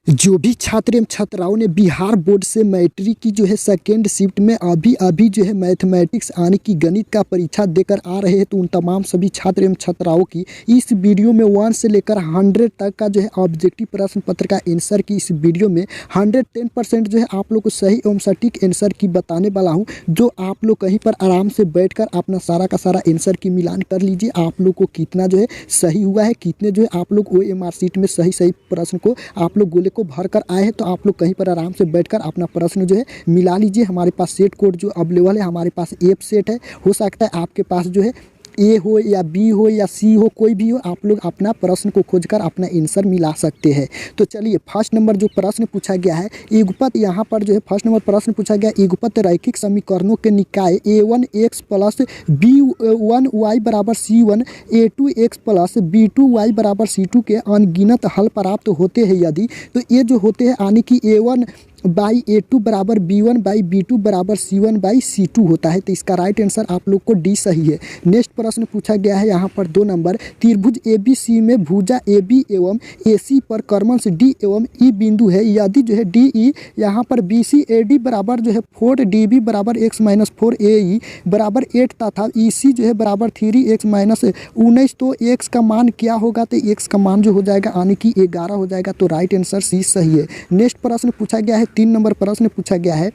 जो भी छात्र एवं छात्राओं ने बिहार बोर्ड से मैट्रिक की जो है सेकेंड शिफ्ट में अभी जो है मैथमेटिक्स यानी कि गणित का परीक्षा देकर आ रहे हैं, तो उन तमाम सभी छात्र एवं छात्राओं की इस वीडियो में 1 से लेकर 100 तक का जो है ऑब्जेक्टिव प्रश्न पत्र का आंसर की इस वीडियो में 110% जो है आप लोग को सही एवं सटीक आंसर की बताने वाला हूं, जो आप लोग कहीं पर आराम से बैठकर अपना सारा का सारा आंसर की मिलान कर लीजिए। आप लोग को कितना जो है सही हुआ है, कितने जो है आप लोग OMR शीट में सही प्रश्न को आप लोग गोले को भर कर आए हैं, तो आप लोग कहीं पर आराम से बैठकर अपना प्रश्न जो है मिला लीजिए। हमारे पास सेट कोड जो अवेलेबल है, हमारे पास एप सेट है, हो सकता है आपके पास जो है ए हो या बी हो या सी हो, कोई भी हो, आप लोग अपना प्रश्न को खोजकर अपना आंसर मिला सकते हैं। तो चलिए फर्स्ट नंबर जो प्रश्न पूछा गया है, युगपत यहाँ पर जो है फर्स्ट नंबर प्रश्न पूछा गया, युगपत रैखिक समीकरणों के निकाय A1x प्लस B1y बराबर C1, A2x प्लस B2y बराबर C2 के अनगिनत हल प्राप्त होते हैं यदि, तो ये जो होते हैं यानी कि A1 बाई A2 बराबर B1 बाई B2 बराबर C1 बाई C2 होता है। तो इसका राइट आंसर आप लोग को डी सही है। नेक्स्ट प्रश्न पूछा गया है यहाँ पर 2 नंबर, त्रिभुज ABC में भुजा AB एवं AC पर कर्मश D एवं E बिंदु है यदि जो है DE यहाँ पर BC AD बराबर जो है 4DB बराबर x माइनस 4AE बराबर 8 तथा EC जो है बराबर 3x माइनस 19, तो x का मान क्या होगा? तो x का मान जो हो जाएगा यानी कि 11 हो जाएगा। तो राइट आंसर सी सही है। नेक्स्ट प्रश्न पूछा गया है 3 नंबर प्रश्न पूछा गया है,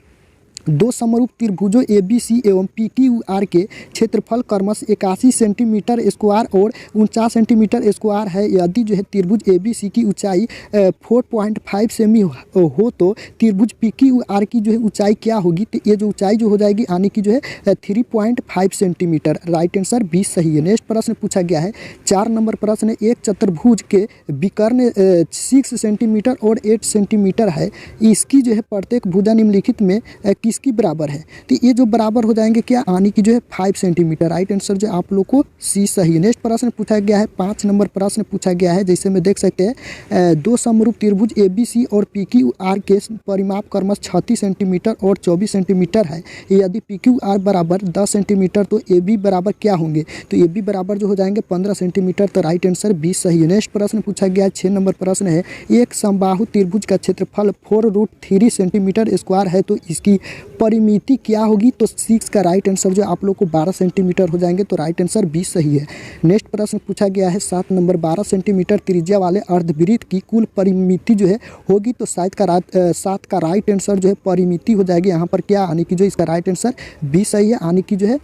2 समरूप त्रिभुजों ABC एवं PQR के क्षेत्रफल क्रमश 81 सेंटीमीटर स्क्वायर और 49 सेंटीमीटर स्क्वायर है यदि जो है त्रिभुज ABC की ऊंचाई 4.5 सेमी हो, तो त्रिभुज PQR की जो है ऊंचाई क्या होगी? तो ये जो ऊंचाई जो हो जाएगी यानी कि जो है 3.5 सेंटीमीटर। राइट आंसर बी सही है। नेक्स्ट प्रश्न पूछा गया है 4 नंबर प्रश्न, एक चतुर्भुज के विकर्ण 6 सेंटीमीटर और 8 सेंटीमीटर है, इसकी जो है प्रत्येक भुजा निम्नलिखित में किसकी बराबर है? तो ये जो बराबर हो जाएंगे क्या यानी कि जो है 5 सेंटीमीटर। राइट आंसर जो आप लोग को सी सही है। नेक्स्ट प्रश्न पूछा गया है 5 नंबर प्रश्न पूछा गया है, जैसे में देख सकते हैं 2 समरूप त्रिभुज ABC और PQR के परिमाप क्रमश 36 सेंटीमीटर और 24 सेंटीमीटर है यदि PQR बराबर 10 सेंटीमीटर, तो AB बराबर क्या होंगे? तो AB बराबर जो हो जाएंगे 15 सेंटीमीटर। तो राइट आंसर बी सही है। नेक्स्ट प्रश्न पूछा गया है 6 नंबर प्रश्न है, एक समबाहु त्रिभुज का क्षेत्रफल 4√3 सेंटीमीटर स्क्वायर है, तो इसकी परिमिति क्या होगी? तो 6 का राइट आंसर जो आप लोग को 12 सेंटीमीटर हो जाएंगे। तो राइट आंसर बी सही है। नेक्स्ट प्रश्न पूछा गया है 7 नंबर, 12 सेंटीमीटर त्रिज्या वाले अर्धवृत्त की कुल परिमिति जो है होगी, तो 7 का राइट आंसर जो है परिमिति हो जाएगी यहाँ पर क्या यानी कि जो इसका राइट आंसर बी सही है, यानी कि जो है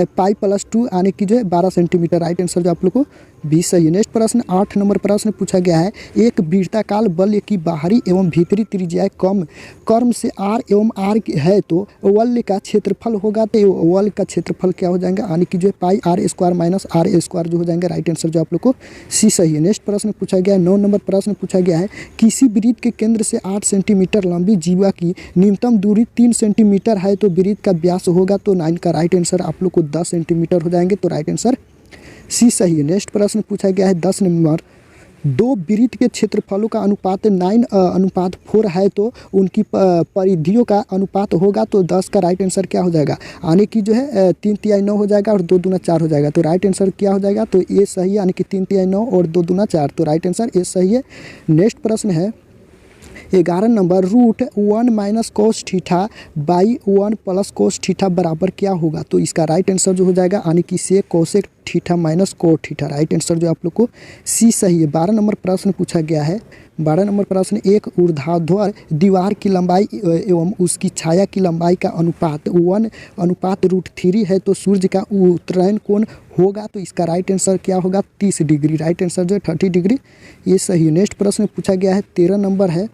पाई प्लस 2 यानी कि जो है 12 सेंटीमीटर। राइट आंसर जो आप लोग को बी सही है। नेक्स्ट प्रश्न 8 नंबर प्रश्न पूछा गया है, एक वृत्ताकार वलय की बाहरी एवं भीतरी त्रिज्या कम कर्म से R एवं R है, तो वलय का क्षेत्रफल होगा, तो वलय का क्षेत्रफल क्या हो जाएगा यानी कि जो है पाई R square minus R square जो हो जाएंगे। राइट आंसर जो आप लोग को सी सही है। नेक्स्ट प्रश्न पूछा गया है 9 नंबर प्रश्न पूछा गया है, किसी वृत्त के केंद्र से 8 सेंटीमीटर लंबी जीवा की न्यूनतम दूरी 3 सेंटीमीटर है, तो वृत्त का व्यास होगा, तो 9 का राइट आंसर आप लोग को 10 सेंटीमीटर हो जाएंगे। तो राइट आंसर सी सही है। नेक्स्ट प्रश्न पूछा गया है 10 नंबर, 2 वृत्त के क्षेत्रफलों का अनुपात 9:4 है, तो उनकी परिधियों का अनुपात होगा, तो 10 का राइट आंसर क्या हो जाएगा यानी कि जो है 3 9 हो जाएगा और 2 दूना 4 हो जाएगा। तो राइट आंसर क्या हो जाएगा? तो ये सही है, यानी कि 3 9 और 2 दूना 4। तो राइट आंसर ये सही है। नेक्स्ट प्रश्न है 11 number, √1 minus cos theta by 1 plus cos theta बराबर क्या होगा? तो इसका राइट आंसर जो हो जाएगा यानी कि से cosec theta minus cot theta. Right answer जो आप लोग को सी सही है। 12 नंबर प्रश्न पूछा गया है, 12 नंबर प्रश्न, एक ऊर्ध्वाधर दीवार की लंबाई एवं उसकी छाया की लंबाई का अनुपात 1:√3 है, तो सूर्य का उत्तरायण कोण होगा, तो इसका राइट आंसर क्या होगा? 30 डिग्री। राइट आंसर जो है 30 डिग्री, ये सही है। नेक्स्ट प्रश्न पूछा गया है 13 नंबर है,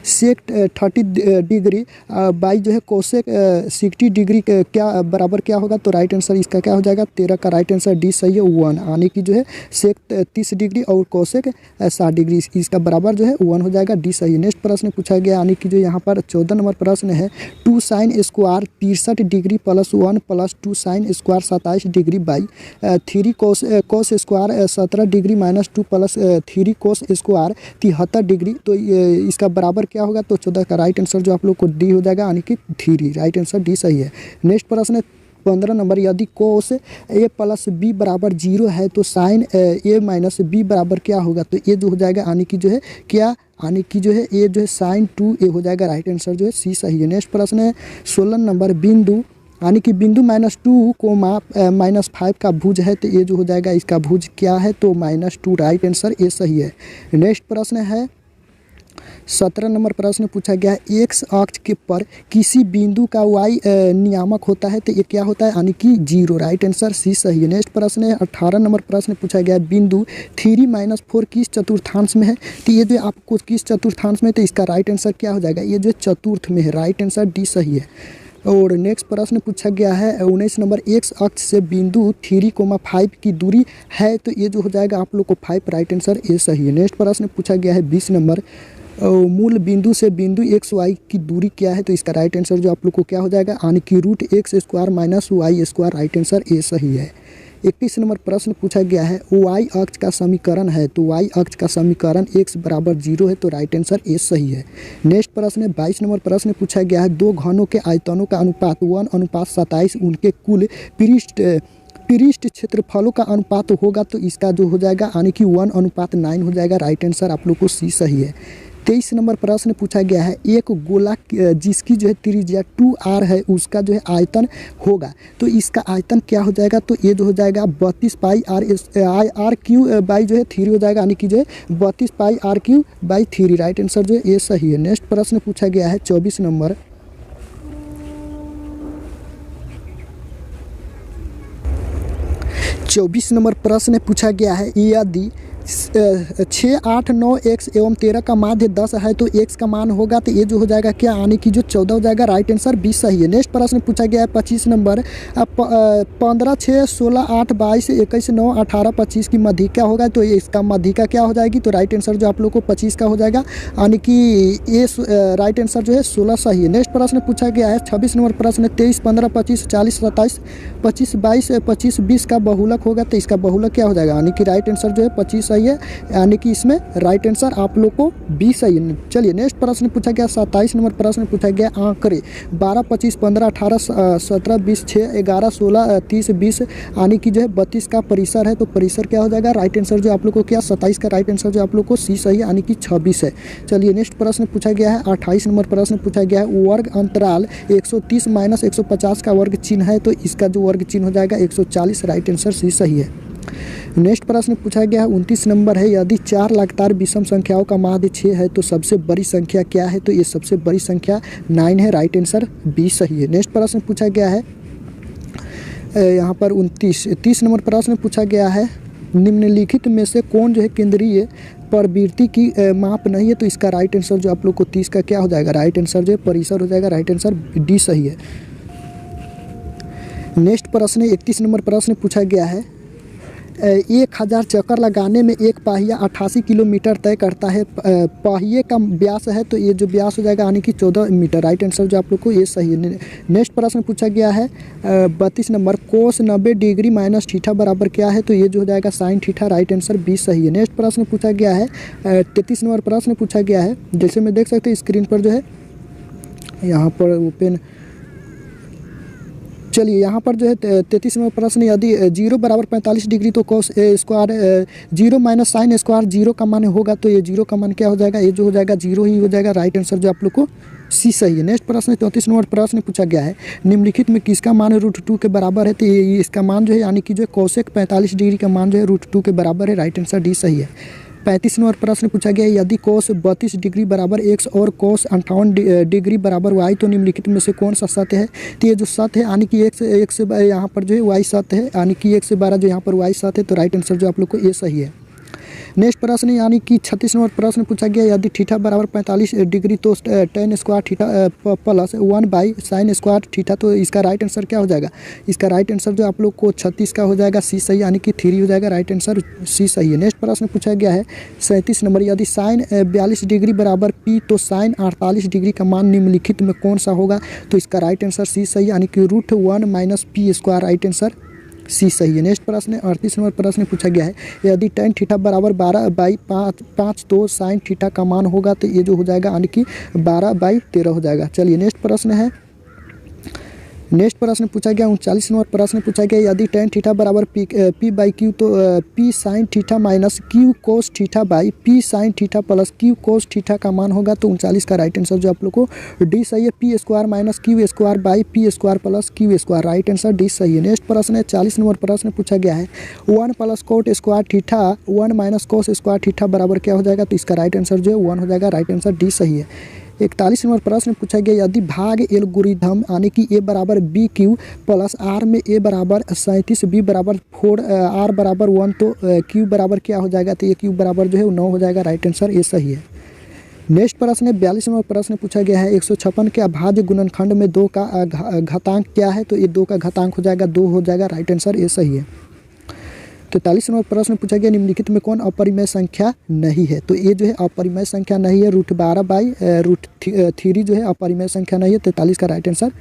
सेक 30 डिग्री बाई जो है कोसेक 60 डिग्री क्या बराबर क्या होगा? तो राइट आंसर इसका क्या हो जाएगा? 13 का राइट आंसर डी सही है, 1 यानी कि जो है सेक 30 डिग्री और कोसेक 60 डिग्री, इसका बराबर जो है 1 हो जाएगा, डी सही है। नेक्स्ट प्रश्न पूछा गया यानी कि जो यहाँ पर 14 नंबर प्रश्न है, 2 sine square 63 degree plus 1 plus 2 sine square 27 degree by 3 cos square 17 degree minus 2 plus 3 cos square 73 degree, तो इसका बराबर क्या होगा? तो 14 का राइट आंसर जो आप लोग को डी हो जाएगा, यानी कि 3। राइट आंसर डी सही है। नेक्स्ट प्रश्न 15 नंबर, यदि कोस ए प्लस बी बराबर 0 है तो साइन ए माइनस बी बराबर क्या होगा, तो ये जो हो जाएगा यानी कि जो है क्या, यानी कि जो है ये जो है साइन 2a हो जाएगा। राइट आंसर जो है सी सही है। नेक्स्ट प्रश्न है 16 नंबर, बिंदु यानी कि बिंदु -2 कोमा -5 का भुज है, तो ये जो हो जाएगा इसका भुज क्या है, तो -2। राइट आंसर ये सही है। नेक्स्ट प्रश्न है 17 नंबर प्रश्न पूछा गया है एक्स अक्ष के पर किसी बिंदु का वाई नियामक होता है, तो ये क्या होता है, यानी कि 0। राइट आंसर सी सही है। नेक्स्ट प्रश्न है 18 नंबर प्रश्न पूछा गया है बिंदु 3 - 4 किस चतुर्थांश में है, तो ये जो आपको किस चतुर्थांश में, तो इसका राइट आंसर क्या हो जाएगा, ये जो चतुर्थ में है। राइट आंसर डी सही है। और नेक्स्ट प्रश्न पूछा गया है 19 नंबर, एक्स अक्ष से बिंदु 3,5 की दूरी है, तो ये जो हो जाएगा आप लोग को 5। राइट आंसर ये सही है। नेक्स्ट प्रश्न पूछा गया है 20 नंबर, मूल बिंदु से बिंदु एक्स वाई की दूरी क्या है, तो इसका राइट आंसर जो आप लोग को क्या हो जाएगा, यानी कि √x² - y²। राइट आंसर ये सही है। 21 नंबर प्रश्न पूछा गया है वाई अक्ष का समीकरण है, तो वाई अक्ष का समीकरण x बराबर 0 है, तो राइट आंसर ए सही है। नेक्स्ट प्रश्न है 22 नंबर प्रश्न पूछा गया है दो घनों के आयतनों का अनुपात 1:27 उनके कुल पृष्ठ क्षेत्रफलों का अनुपात होगा, तो इसका जो हो जाएगा यानी कि 1:9 हो जाएगा। राइट आंसर आप लोग को सी सही है। 23 नंबर प्रश्न पूछा गया है एक गोला जिसकी जो है त्रिज्या 2r है उसका जो है आयतन होगा, तो इसका आयतन क्या हो जाएगा, तो ये जो हो जाएगा 32 पाई r क्यू बाई जो है 3 हो जाएगा, यानी कि जो है 32 पाई r3/3। राइट आंसर जो है ये सही है। नेक्स्ट प्रश्न पूछा गया है 24 नंबर, 24 नंबर प्रश्न पूछा गया है यदि 6, 8, 9 x एवं 13 का माध्य 10 है तो x का मान होगा, तो ये जो हो जाएगा क्या, यानी कि जो 14 हो जाएगा। राइट आंसर 20 सही है। नेक्स्ट प्रश्न पूछा गया है 25 नंबर, 15, 6, 16, 8, 22, 21, 9, 18, 25 की मध्यिका होगा, तो ये इसका मध्यिका क्या हो जाएगी, तो राइट आंसर जो आप लोग को 25 का हो जाएगा, यानी कि ये राइट आंसर जो है 16 सही है। नेक्स्ट प्रश्न पूछा गया है 26 नंबर प्रश्न 23, 15, 25, 40, 27, 25, 22, 25, 20 का बहुलक होगा, तो इसका बहुलक क्या हो जाएगा, यानी कि राइट आंसर जो है 25 सही है, यानी कि इसमें राइट आंसर आप लोग को 20 सही है। चलिए नेक्स्ट प्रश्न पूछा गया 27 नंबर प्रश्न पूछा गया आंकड़े 12, 25, 15, 18, 17, 20, 6, 11, 16, 30, 20 यानी कि जो है 32 का परिसर है, तो परिसर क्या हो जाएगा, राइट आंसर जो आप लोग को क्या 27 का राइट आंसर जो आप लोग को सी सही है, यानी कि 26 है। चलिए नेक्स्ट प्रश्न पूछा गया है 28 नंबर प्रश्न पूछा गया है वर्ग अंतराल 130 - 150 का वर्ग चिन्ह है, तो इसका जो वर्ग चिन्ह हो जाएगा 140। राइट आंसर सी सही है। नेक्स्ट प्रश्न पूछा गया है 29 नंबर है यदि 4 लगातार विषम संख्याओं का माध्य 6 है तो सबसे बड़ी संख्या क्या है, तो ये सबसे बड़ी संख्या 9 है। राइट आंसर बी सही है। नेक्स्ट प्रश्न पूछा गया है यहाँ पर 30 नंबर प्रश्न पूछा गया है निम्नलिखित में से कौन जो है केंद्रीय प्रवृत्ति की माप नहीं है, तो इसका राइट आंसर जो आप लोग को 30 का क्या हो जाएगा, राइट आंसर जो है परिसर हो जाएगा। राइट आंसर डी सही है। नेक्स्ट प्रश्न 31 नंबर प्रश्न पूछा गया है 1000 चक्कर लगाने में एक पहिया 88 किलोमीटर तय करता है, पहिए का व्यास है, तो ये जो व्यास हो जाएगा यानी कि 14 मीटर। राइट आंसर जो आप लोग को ये सही है। नेक्स्ट प्रश्न पूछा गया है 32 नंबर कोस 90 डिग्री माइनस थीटा बराबर क्या है, तो ये जो हो जाएगा साइन थीटा। राइट आंसर 20 सही है। नेक्स्ट प्रश्न पूछा गया है 33 नंबर प्रश्न पूछा गया है, जैसे मैं देख सकते हैं स्क्रीन पर जो है यहाँ पर ओपन, चलिए यहाँ पर जो है 33 नंबर प्रश्न यदि 0 बराबर 45 डिग्री तो cos square 0 minus sine square 0 का मान होगा, तो ये 0 का मान क्या हो जाएगा, ये जो हो जाएगा 0 ही हो जाएगा। राइट आंसर जो आप लोग को सी सही है। नेक्स्ट प्रश्न 34 नंबर प्रश्न पूछा गया है निम्नलिखित में किसका मान √2 के बराबर है, तो ये इसका मान जो है यानी कि जो कोसेक 45 डिग्री का मान जो है √2 के बराबर है। राइट आंसर डी सही है। 35 नंबर प्रश्न पूछा गया है यदि कोस 32 डिग्री बराबर x और कोस 58 डिग्री बराबर y तो निम्नलिखित में से कौन सा सत्य है, तो ये जो सत्य है यानी कि x से यहाँ पर जो है y सत्य है, यानी कि 1 से 12 जो यहाँ पर y सत्य है, तो राइट आंसर जो आप लोग को ये सही है। नेक्स्ट प्रश्न यानी कि 36 नंबर प्रश्न पूछा गया यदि थीटा बराबर 45 डिग्री तो tan square theta plus 1/sin square theta, तो इसका राइट आंसर क्या हो जाएगा, इसका राइट आंसर जो आप लोग को 36 का हो जाएगा, सी सही यानी कि 3 हो जाएगा। राइट आंसर सी सही है। नेक्स्ट प्रश्न पूछा गया है 37 नंबर यदि साइन 42 डिग्री बराबर p तो साइन 48 डिग्री का मान निम्नलिखित में कौन सा होगा, तो इसका राइट आंसर सी सही यानी कि √1 - p²। राइट आंसर सी सही है। नेक्स्ट प्रश्न 38 नंबर प्रश्न पूछा गया है यदि tan थीटा बराबर 12/5 तो साइन थीटा का मान होगा, तो ये जो हो जाएगा यानी कि 12/13 हो जाएगा। चलिए नेक्स्ट प्रश्न है नेक्स्ट प्रश्न पूछा गया 39 नंबर प्रश्न पूछा गया यदि tan थीटा बराबर पी बाई क्यू तो P sine theta minus Q cos theta by P sine theta plus Q cos theta का मान होगा तो 39 का राइट आंसर जो आप लोग को डी सही है, P square minus Q square by P square plus Q square, right answer D सही है। नेक्स्ट प्रश्न है 40 नंबर प्रश्न पूछा गया है 1 plus coat square theta 1 minus cos square theta बराबर क्या हो जाएगा, तो इसका राइट आंसर जो है 1 हो जाएगा, राइट आंसर डी सही है। 41 नंबर प्रश्न पूछा गया यदि भाग एल्गोरिथम यानी कि ए बराबर बी क्यू प्लस आर में ए बराबर 37 बी बराबर 4 आर बराबर 1 तो क्यू बराबर क्या हो जाएगा, तो ये क्यू बराबर जो है 9 हो जाएगा, राइट आंसर ए सही है। नेक्स्ट प्रश्न है 42 नंबर प्रश्न पूछा गया है 156 के अभाज्य गुणनखंड में 2 का घातांक क्या है, तो ये 2 का घातांक हो जाएगा 2 हो जाएगा, राइट आंसर ए सही है। 43 नंबर प्रश्न पूछा गया निम्नलिखित में कौन अपरिमेय संख्या नहीं है, तो ये जो है अपरिमेय संख्या नहीं है, √12 बाई √3 जो है अपरिमेय संख्या नहीं है, 43 का राइट आंसर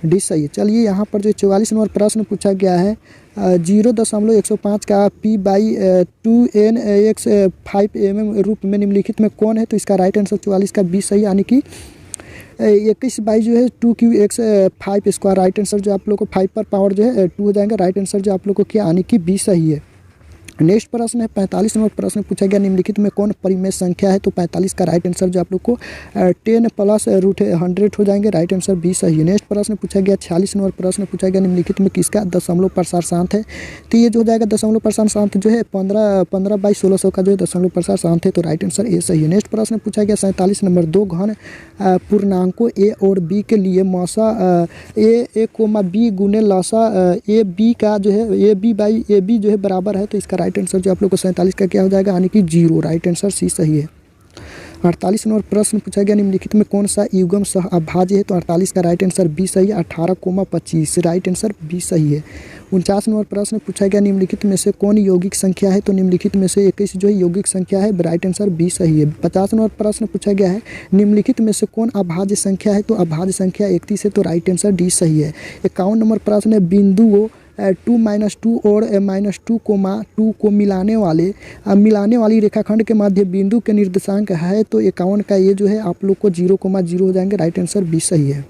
डी सही है। चलिए यहाँ पर जो 44 नंबर प्रश्न पूछा गया है 0.105 का p by 2n x 5 mm रूप में निम्नलिखित में कौन है, तो इसका राइट आंसर 44 का बी सही, यानी कि 21 बाई जो है 2q(x 5 स्क्वायर, राइट आंसर जो आप लोग को 5 पर पावर जो है 2 हो जाएगा, राइट आंसर जो आप लोग को क्या यानी कि बी सही है। नेक्स्ट प्रश्न है 45 नंबर प्रश्न पूछा गया निम्नलिखित में कौन परिमेय संख्या है, तो 45 का राइट आंसर जो आप लोग को 10 प्लस √100 हो जाएंगे, राइट आंसर बी सही है। नेक्स्ट प्रश्न पूछा गया 46 नंबर प्रश्न पूछा गया निम्नलिखित में किसका दशमलव प्रसार शांत है, तो ये जो हो जाएगा दशमलव प्रसार शांत जो है 15 बाई 1600 का जो है दशमलव प्रसार शांत है, तो राइट आंसर ए सही है। नेक्स्ट प्रश्न पूछा गया 47 नंबर 2 घन पूर्णांकों ए और बी के लिए मौसा ए कोमा बी गुने लौसा ए बी का जो है A B by A B जो है बराबर है, तो इसका राइट आंसर जो आप लोग को 47 का क्या हो जाएगा, यानी कि 0, राइट आंसर सी सही है। 48 नंबर प्रश्न पूछा गया निम्नलिखित में कौन सा युग्म सह अभाज्य है, तो 48 का राइट आंसर बी सही है, 18,25 राइट आंसर बी सही है। 49 नंबर प्रश्न पूछा गया निम्नलिखित में से कौन यौगिक संख्या है, तो निम्नलिखित में से 21 जो है यौगिक संख्या है, राइट आंसर बी सही है। 50 नंबर प्रश्न पूछा गया है निम्नलिखित में से कौन अभाज्य संख्या है, तो अभाज्य संख्या 31 है, तो राइट आंसर डी सही है। 51 नंबर प्रश्न है बिंदुओं 2 और -2, को मिलाने वाली रेखाखंड के मध्य बिंदु के निर्देशांक है, तो 51 का ये जो है आप लोग को 0,0 हो जाएंगे, राइट आंसर बी सही है।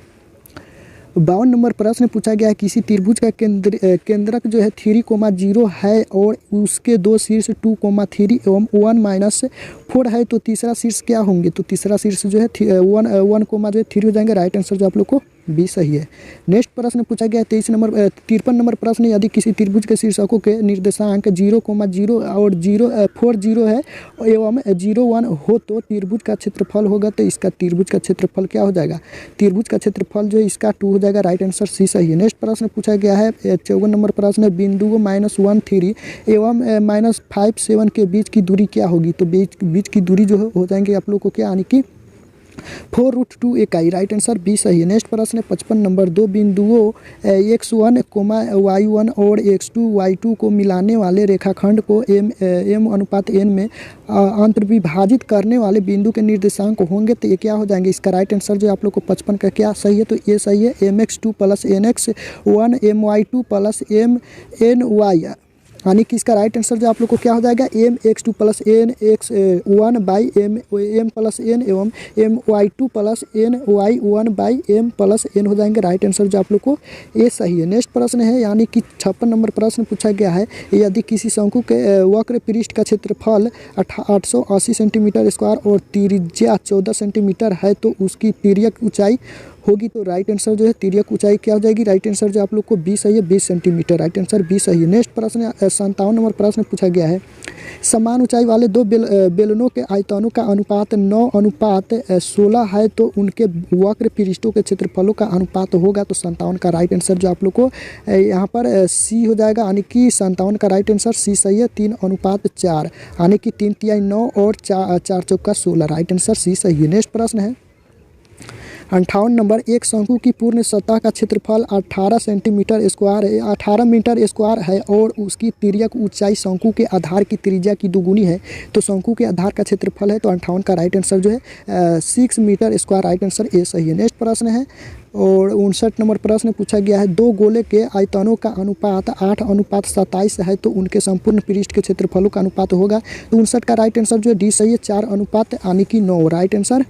52 नंबर प्रश्न पूछा गया है किसी त्रिभुज का केंद्रक जो है 3,0 है और उसके 2 शीर्ष 2,3 एवं 1-4 है, तो तीसरा शीर्ष क्या होंगे, तो तीसरा शीर्ष जो है 1,3 हो जाएंगे, राइट आंसर जो आप लोग को बी सही है। नेक्स्ट प्रश्न पूछा गया 53 नंबर प्रश्न यदि किसी त्रिभुज के शीर्षकों के निर्देशांक 0,0 और 40 है एवं 01 हो तो त्रिभुज का क्षेत्रफल होगा, तो इसका त्रिभुज का क्षेत्रफल क्या हो जाएगा, त्रिभुज का क्षेत्रफल जो है इसका 2 हो जाएगा, राइट आंसर सी सही है। नेक्स्ट प्रश्न पूछा गया है 54 नंबर प्रश्न बिंदुओं -13 एवं -57 के बीच की दूरी क्या होगी, तो बीच की दूरी जो हो जाएंगे आप लोग को क्या यानी कि 4√2 इकाई, राइट आंसर बी सही है। नेक्स्ट प्रश्न है 55 नंबर 2 बिंदुओं x1, y1 और x2, y2 को मिलाने वाले रेखाखंड को m/n में अंतर्विभाजित करने वाले बिंदु के निर्देशांक होंगे, तो ये क्या हो जाएंगे, इसका राइट आंसर जो आप लोग को 55 का क्या सही है, तो ये सही है mx2 + nx1 my2 + mny, यानी कि इसका राइट आंसर जो आप लोग को क्या हो जाएगा mx2 + nx1 by m + n एवं my2 + ny1 by m + n हो जाएंगे, राइट आंसर जो आप लोग को ये सही है। नेक्स्ट प्रश्न है यानी कि 56 नंबर प्रश्न पूछा गया है यदि किसी शंकु के वक्र पृष्ठ का क्षेत्रफल 880 सेंटीमीटर स्क्वायर और त्रिज्या 14 सेंटीमीटर है, तो उसकी तिर्यक ऊंचाई होगी, तो राइट आंसर जो है तिर्यक ऊंचाई क्या हो जाएगी, राइट आंसर जो आप लोग को 20 सही है, 20 सेंटीमीटर, राइट आंसर 20 सही है। नेक्स्ट प्रश्न 57 नंबर प्रश्न पूछा गया है समान ऊंचाई वाले 2 बेलनों के आयतनों का अनुपात 9:16 है, तो उनके वक्र पृष्ठों के क्षेत्रफलों का अनुपात होगा, तो 57 का राइट आंसर जो आप लोग को यहाँ पर सी हो जाएगा, यानी कि 57 का राइट आंसर सी सही है, 3:4 यानी कि 3 9 और 4 चौका 16, राइट आंसर सी सही है। नेक्स्ट प्रश्न है 58 नंबर एक शंकु की पूर्ण सतह का क्षेत्रफल 18 मीटर स्क्वायर है और उसकी तिर्यक ऊंचाई शंकु के आधार की त्रिज्या की दुगुनी है, तो शंकु के आधार का क्षेत्रफल है, तो 58 का राइट आंसर जो है 6 metre square, right answer A सही है। नेक्स्ट प्रश्न है और 59 नंबर प्रश्न पूछा गया है 2 गोले के आयतनों का अनुपात 8:27 है, तो उनके संपूर्ण पृष्ठ के क्षेत्रफलों का अनुपात होगा, तो 59 का राइट आंसर जो है डी सही है, 4 यानी कि 9, राइट आंसर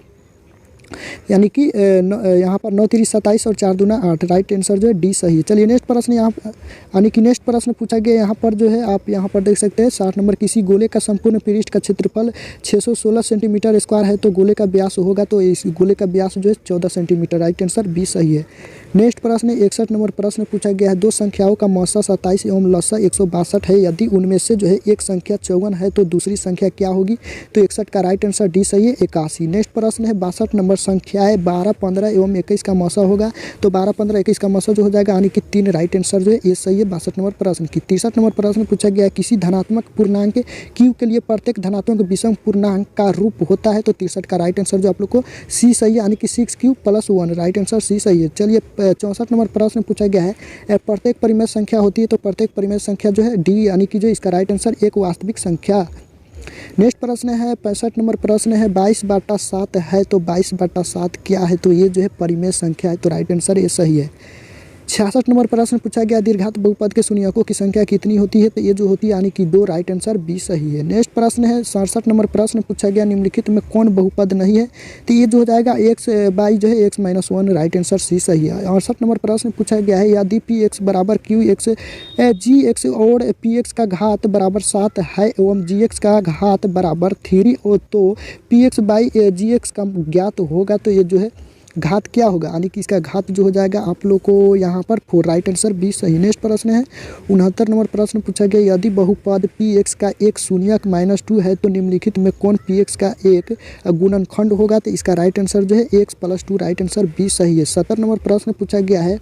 यानी कि यहाँ पर 9 3 27 और 4 दूना 8, राइट आंसर जो है डी सही है। चलिए नेक्स्ट प्रश्न यहाँ यानी कि नेक्स्ट प्रश्न पूछा गया यहाँ पर जो है, आप यहाँ पर देख सकते हैं 60 नंबर, किसी गोले का संपूर्ण पृष्ठ का क्षेत्रफल 616 सेंटीमीटर स्क्वायर है तो गोले का व्यास होगा, तो इस गोले का व्यास जो है 14 सेंटीमीटर, राइट आंसर बी सही है। नेक्स्ट प्रश्न 61 नंबर प्रश्न पूछा गया है, दो संख्याओं का मौसा 27 एवं लसा 162 है, यदि उनमें से जो है एक संख्या 54 है तो दूसरी संख्या क्या होगी, तो 61 का राइट आंसर डी सही है 81। नेक्स्ट प्रश्न है 62 नंबर, संख्या है 12 15 एवं 21 का मौसा होगा, तो 12 15 21 का मौसा जो हो जाएगा यानी कि 3, राइट आंसर जो है ये सही है 62 नंबर प्रश्न की। 63 नंबर प्रश्न पूछा गया है, किसी धनात्मक पूर्णांक क्यू के लिए प्रत्येक धनात्मक विषम पूर्णांक का रूप होता है, तो 63 का राइट आंसर जो आप लोग को सी सही है यानी कि 6q + 1, राइट आंसर सी सही है। चलिए 64 नंबर प्रश्न पूछा गया है, प्रत्येक परिमेय संख्या होती है, तो प्रत्येक परिमेय संख्या जो है डी यानी कि जो इसका राइट आंसर एक वास्तविक संख्या। नेक्स्ट प्रश्न है 65 नंबर प्रश्न है, 22/7 है तो 22/7 क्या है, तो ये जो है परिमेय संख्या है, तो राइट आंसर ये सही है। 66 नंबर प्रश्न पूछा गया, दीर्घात बहुपद के शून्यकों की संख्या कितनी होती है, तो ये जो होती है यानी कि 2, राइट आंसर बी सही है। नेक्स्ट प्रश्न है 67 नंबर प्रश्न पूछा गया, निम्नलिखित में कौन बहुपद नहीं है, तो ये जो हो जाएगा x बाई जो है x - 1, राइट आंसर सी सही है। 68 नंबर प्रश्न पूछा गया है, यदि px = qx gx और px का घात बराबर 7 है एवं gx का घात बराबर 3 हो तो px/gx का ज्ञात होगा, तो ये जो है घात क्या होगा, यानी कि इसका घात जो हो जाएगा आप लोग को यहाँ पर 4, राइट आंसर बी सही। नेक्स्ट प्रश्न है 69 नंबर प्रश्न पूछा गया, यदि बहुपद px का एक शून्यक -2 है तो निम्नलिखित में कौन px का एक गुणनखंड होगा, तो इसका राइट आंसर जो है x + 2, राइट आंसर बी सही है। 70 नंबर प्रश्न पूछा गया है,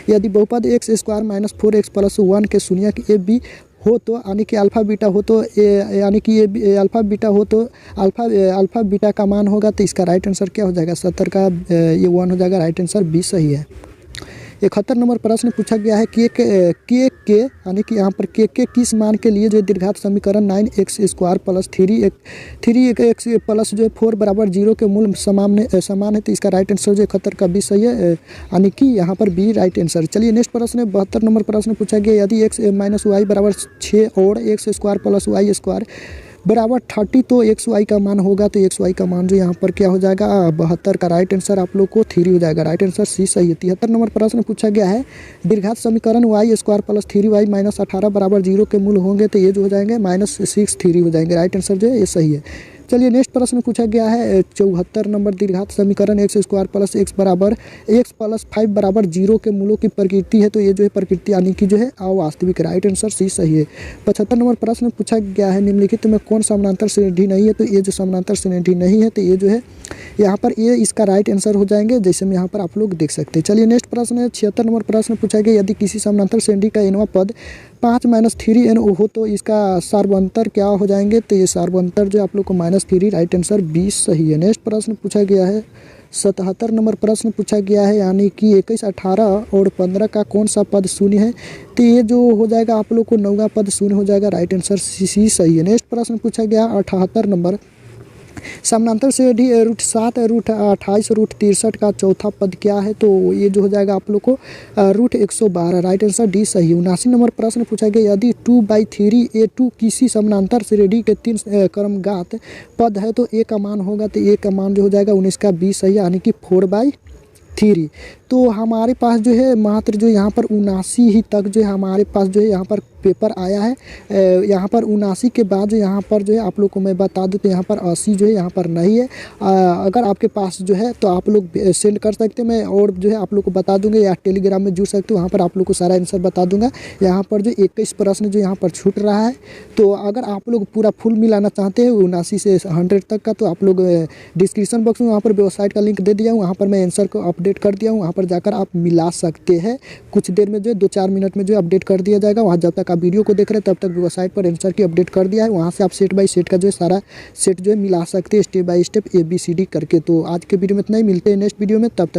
यदि बहुपद x² - 4x + 1 के शून्यक ए बी हो तो यानी कि अल्फ़ा बीटा हो तो यानी कि ये अल्फ़ा बीटा हो तो अल्फ़ा बीटा का मान होगा, तो इसका राइट आंसर क्या हो जाएगा, 70 का ये 1 हो जाएगा, राइट आंसर बी सही है। 71 नंबर प्रश्न पूछा गया है, के यानी कि यहाँ पर के किस मान के लिए जो दीर्घात समीकरण 9x² + 3x प्लस जो है 4 = 0 के मूल समान है, तो इसका राइट आंसर जो 71 का बी सही है यानी कि यहाँ पर बी राइट आंसर। चलिए नेक्स्ट प्रश्न है 72 नंबर प्रश्न पूछा गया, यदि x - y = 6 और x² + y² बराबर 30 तो xy का मान होगा, तो xy का मान जो यहाँ पर क्या हो जाएगा 72 का राइट आंसर आप लोग को 3 हो जाएगा, राइट आंसर सी सही है। 73 नंबर प्रश्न पूछा गया है, दीर्घात समीकरण y² + 3y - 18 बराबर 0 के मूल होंगे, तो ये जो हो जाएंगे -6 3 हो जाएंगे, राइट आंसर जो है ये सही है। चलिए नेक्स्ट प्रश्न पूछा गया है 74 नंबर, दीर्घात समीकरण x² + x बराबर x + 5 बराबर 0 के मूलों की प्रकृति है, तो ये जो है प्रकृति यानी कि जो है अवास्तविक, राइट आंसर सी सही है। 75 नंबर प्रश्न पूछा गया है, निम्नलिखित में कौन समानांतर श्रेणी नहीं है, तो ये जो समानांतर श्रेणी नहीं है, तो ये जो है यहाँ पर ये इसका राइट आंसर हो जाएंगे, जैसे में यहाँ पर आप लोग देख सकते हैं। चलिए नेक्स्ट प्रश्न है 76 नंबर प्रश्न पूछा गया, यदि किसी समानांतर श्रेणी का nवां पद 5 - 3n हो तो इसका सार्वंतर क्या हो जाएंगे, तो ये सार्वंतर जो आप लोग को -3, राइट आंसर 20 सही है। नेक्स्ट प्रश्न पूछा गया है 77 नंबर प्रश्न पूछा गया है, यानी कि 21 18 और 15 का कौन सा पद शून्य है, तो ये जो हो जाएगा आप लोग को 9वां पद शून्य हो जाएगा, राइट आंसर सी सही है। नेक्स्ट प्रश्न पूछा गया 78 नंबर, समानांतर श्रेणी √7 √28 √63 का चौथा पद क्या है, तो ये जो हो जाएगा आप लोग को √112, राइट आंसर डी सही। 79 नंबर प्रश्न पूछा गया, यदि 2/3 A2 किसी समानांतर श्रेणी के 3 क्रमघात पद है तो ए का मान होगा, तो ए का मान जो हो जाएगा 19 का बी सही यानी कि 4/3। तो हमारे पास जो है मात्र जो यहाँ पर 79 ही तक जो है हमारे पास जो है यहाँ पर पेपर आया है। यहाँ पर 79 के बाद जो यहाँ पर जो है आप लोग को मैं बता दूँ तो यहाँ पर 80 जो है यहाँ पर नहीं है। अगर आपके पास जो है तो आप लोग सेंड कर सकते हैं, मैं और जो है आप लोग को बता दूँगा, या टेलीग्राम में जुड़ सकते हो, वहाँ पर आप लोग को सारा आंसर बता दूँगा। यहाँ पर जो 21 प्रश्न जो यहाँ पर छूट रहा है, तो अगर आप लोग पूरा फुल मिलाना चाहते हैं 79 से 100 तक का, तो आप लोग डिस्क्रिप्शन बॉक्स में वहाँ पर वेबसाइट का लिंक दे दिया हूँ, वहाँ पर मैं आंसर को अपडेट कर दिया हूँ, वहाँ पर जाकर आप मिला सकते हैं। कुछ देर में जो है 2-4 मिनट में जो अपडेट कर दिया जाएगा। वहाँ जब तक आप वीडियो को देख रहे हैं तब तक वेबसाइट पर आंसर की अपडेट कर दिया है, वहाँ से आप सेट बाय सेट का जो है सारा सेट जो है मिला सकते हैं, स्टेप बाय स्टेप ABCD करके। तो आज के वीडियो में इतना ही, मिलते हैं नेक्स्ट वीडियो में, तब तक